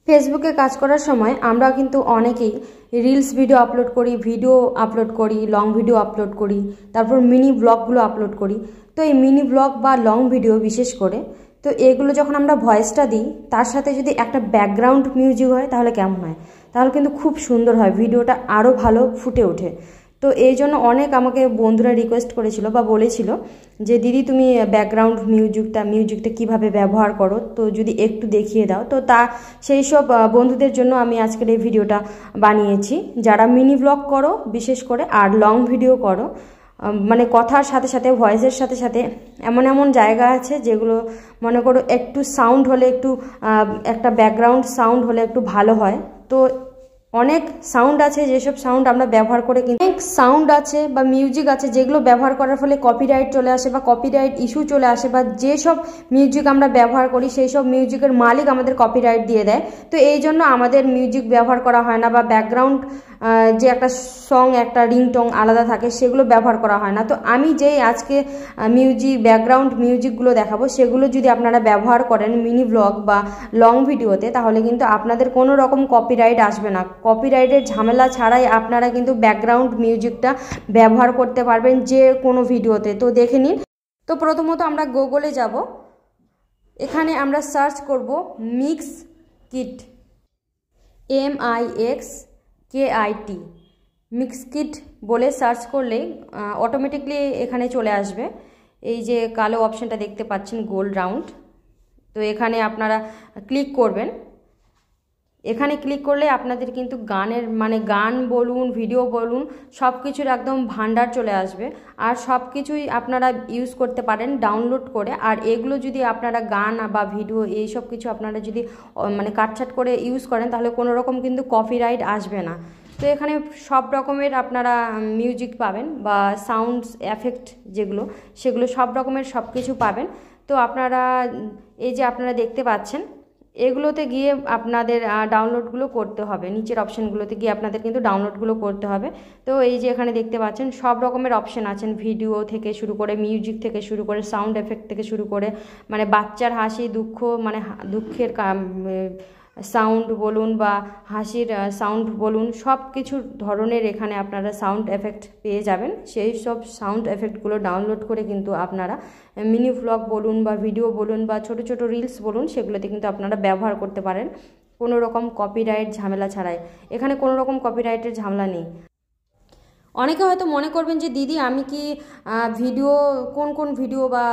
ফেসবুকে কাজ করার সময় আমরা কিন্তু অনেকেই রিলস ভিডিও আপলোড করি, লং ভিডিও আপলোড করি, তারপর মিনি ব্লগগুলো আপলোড করি। তো এই মিনি ব্লগ বা লং ভিডিও বিশেষ করে, তো এগুলো যখন আমরা ভয়েসটা দিই তার সাথে যদি একটা ব্যাকগ্রাউন্ড মিউজিক হয় তাহলে কেমন হয়? তাহলে কিন্তু খুব সুন্দর হয়, ভিডিওটা আরও ভালো ফুটে ওঠে। তো এই জন্য অনেক আমাকে বন্ধুরা রিকোয়েস্ট করেছিল বা বলেছিল যে দিদি তুমি ব্যাকগ্রাউন্ড মিউজিকটা কিভাবে ব্যবহার করো, তো যদি একটু দেখিয়ে দাও। তো সেই সব বন্ধুদের জন্য আমি আজকের এই ভিডিওটা বানিয়েছি। যারা মিনি ব্লগ করো বিশেষ করে, আর লং ভিডিও করো, মানে কথার সাথে সাথে ভয়েসের সাথে সাথে এমন এমন জায়গা আছে যেগুলো মনে করো একটু সাউন্ড হলে, একটা ব্যাকগ্রাউন্ড সাউন্ড হলে একটু ভালো হয়। তো অনেক সাউন্ড আছে যেসব সাউন্ড আমরা ব্যবহার করে, কিন্তু অনেক সাউন্ড আছে বা মিউজিক আছে যেগুলো ব্যবহার করার ফলে কপিরাইট চলে আসে বা কপিরাইট ইস্যু চলে আসে, বা যেসব মিউজিক আমরা ব্যবহার করি সেই সব মিউজিকের মালিক আমাদের কপিরাইট দিয়ে দেয়। তো এই জন্য আমাদের মিউজিক ব্যবহার করা হয় না, বা ব্যাকগ্রাউন্ড যে একটা সং, একটা রিংটোন আলাদা থাকে সেগুলো ব্যবহার করা হয় না। তো আমি যেই আজকে ব্যাকগ্রাউন্ড মিউজিকগুলো দেখাবো সেগুলো যদি আপনারা ব্যবহার করেন মিনি ব্লগ বা লং ভিডিওতে, তাহলে কিন্তু আপনাদের কোনো রকম কপিরাইট আসবে না। কপিরাইটের ঝামেলা ছাড়াই আপনারা কিন্তু ব্যাকগ্রাউন্ড মিউজিকটা ব্যবহার করতে পারবেন যে কোনো ভিডিওতে। তো দেখে নিন। তো প্রথমত আমরা গুগলে যাব, এখানে আমরা সার্চ করব মিক্সকিট, MIXKIT, মিক্সকিট বলে সার্চ করলেই অটোমেটিকলি এখানে চলে আসবে। এই যে কালো অপশানটা দেখতে পাচ্ছেন গোল রাউন্ড, তো এখানে আপনারা ক্লিক করবেন। এখানে ক্লিক করলে আপনাদের কিন্তু গান বলুন, ভিডিও বলুন, সব কিছুর একদম ভান্ডার চলে আসবে। আর সব কিছুই আপনারা ইউজ করতে পারেন ডাউনলোড করে। আর এগুলো যদি আপনারা গান বা ভিডিও এইসব কিছু আপনারা যদি কাটছাট করে ইউজ করেন তাহলে কোনো রকম কিন্তু কপিরাইট আসবে না। তো এখানে সব রকমের আপনারা মিউজিক পাবেন বা সাউন্ডস এফেক্ট সেগুলো সব রকমের সব কিছু পাবেন। তো আপনারা এই যে আপনারা দেখতে পাচ্ছেন, এগুলোতে গিয়ে আপনাদের ডাউনলোডগুলো করতে হবে। নিচের অপশানগুলোতে গিয়ে আপনাদের কিন্তু ডাউনলোডগুলো করতে হবে। তো এই যে এখানে দেখতে পাচ্ছেন সব রকমের অপশান আছেন, ভিডিও থেকে শুরু করে, মিউজিক থেকে শুরু করে, সাউন্ড এফেক্ট থেকে শুরু করে, বাচ্চার হাসি, দুঃখের সাউন্ড বলুন বা হাসির সাউন্ড বলুন, সব কিছু ধরনের এখানে আপনারা সাউন্ড এফেক্ট পেয়ে যাবেন। সেই সব সাউন্ড এফেক্টগুলো ডাউনলোড করে কিন্তু আপনারা মিনি ভ্লগ বলুন বা ভিডিও বলুন বা ছোট ছোট রিলস বলুন, সেগুলোতে কিন্তু আপনারা ব্যবহার করতে পারেন কোনো রকম কপিরাইট ঝামেলা ছাড়াই। এখানে কোনো রকম কপিরাইটের ঝামেলা নেই। অনেকে হয়তো মনে করবেন যে দিদি আমি কি কোন ভিডিও বা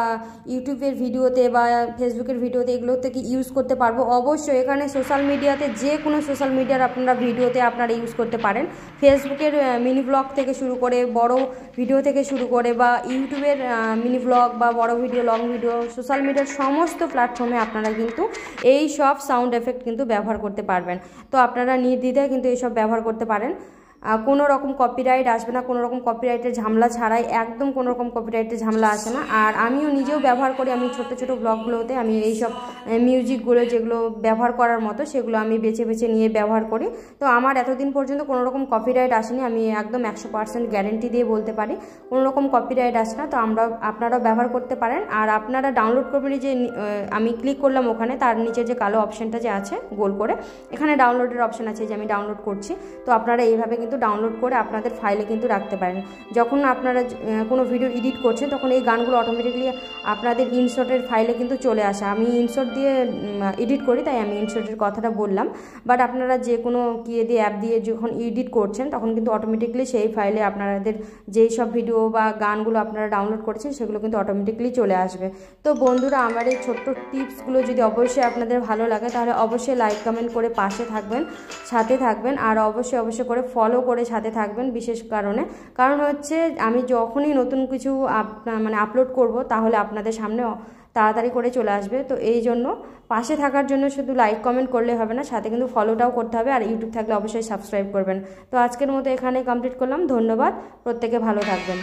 ইউটিউবের ভিডিওতে বা ফেসবুকের ভিডিওতে এগুলোতে কি ইউজ করতে পারবো? অবশ্যই এখানে সোশ্যাল মিডিয়াতে যে কোনো সোশ্যাল মিডিয়ার আপনারা ভিডিওতে আপনারা ইউজ করতে পারেন। ফেসবুকের মিনি ব্লগ থেকে শুরু করে, বড় ভিডিও থেকে শুরু করে, বা ইউটিউবের মিনি ব্লগ বা বড় ভিডিও, লং ভিডিও, সোশ্যাল মিডিয়ার সমস্ত প্ল্যাটফর্মে আপনারা কিন্তু এই সব সাউন্ড এফেক্ট কিন্তু ব্যবহার করতে পারবেন। তো আপনারা নির্দ্বিধায় কিন্তু এইসব ব্যবহার করতে পারেন। কোনো রকম কপিরাইট আসবে না, কোনো রকম কপিরাইটের ঝামেলা ছাড়াই, একদম কোনো রকম কপিরাইটের ঝামেলা আসে না। আর আমিও নিজেও ব্যবহার করি, আমি ছোট ছোট ব্লগগুলোতে আমি এইসব মিউজিকগুলো যেগুলো ব্যবহার করার মতো সেগুলো আমি বেছে বেছে নিয়ে ব্যবহার করি। তো আমার এতদিন পর্যন্ত কোনো রকম কপিরাইট আসেনি, আমি একদম 100% গ্যারেন্টি দিয়ে বলতে পারি কোনো রকম কপিরাইট আসে না। তো আপনারাও ব্যবহার করতে পারেন। আর আপনারা ডাউনলোড করবেন, যে আমি ক্লিক করলাম ওখানে, তার নিচে যে কালো অপশানটা যে আছে গোল করে, এখানে ডাউনলোডের অপশান আছে, যে আমি ডাউনলোড করছি। তো আপনারা এইভাবে কিন্তু ডাউনলোড করে আপনাদের ফাইলে কিন্তু রাখতে পারেন। যখন আপনারা কোনো ভিডিও এডিট করছেন তখন এই গানগুলো অটোমেটিকলি আপনাদের ইনশটের ফাইলে কিন্তু চলে আসে। আমি ইনশট দিয়ে এডিট করি তাই আমি ইনশটের কথাটা বললাম। বাট আপনারা যে কোনো অ্যাপ দিয়ে যখন এডিট করছেন তখন কিন্তু অটোমেটিকলি সেই ফাইলে আপনাদের যেই সব ভিডিও বা গানগুলো আপনারা ডাউনলোড করেছেন সেগুলো কিন্তু অটোমেটিকলি চলে আসবে। তো বন্ধুরা, আমার এই ছোট্ট টিপসগুলো যদি অবশ্যই আপনাদের ভালো লাগে তাহলে অবশ্যই লাইক কমেন্ট করে পাশে থাকবেন, সাথে থাকবেন। আর অবশ্যই করে ফলো করে সাথে থাকবেন। বিশেষ কারণ হচ্ছে আমি যখনই নতুন কিছু আপলোড করব তাহলে আপনাদের সামনে তাড়াতাড়ি করে চলে আসবে। তো এই জন্য পাশে থাকার জন্য শুধু লাইক কমেন্ট করলে হবে না, সাথে কিন্তু ফলোটাও করতে হবে। আর ইউটিউব থাকলে অবশ্যই সাবস্ক্রাইব করবেন। তো আজকের মতো এখানে কমপ্লিট করলাম। ধন্যবাদ, প্রত্যেকে ভালো থাকবেন।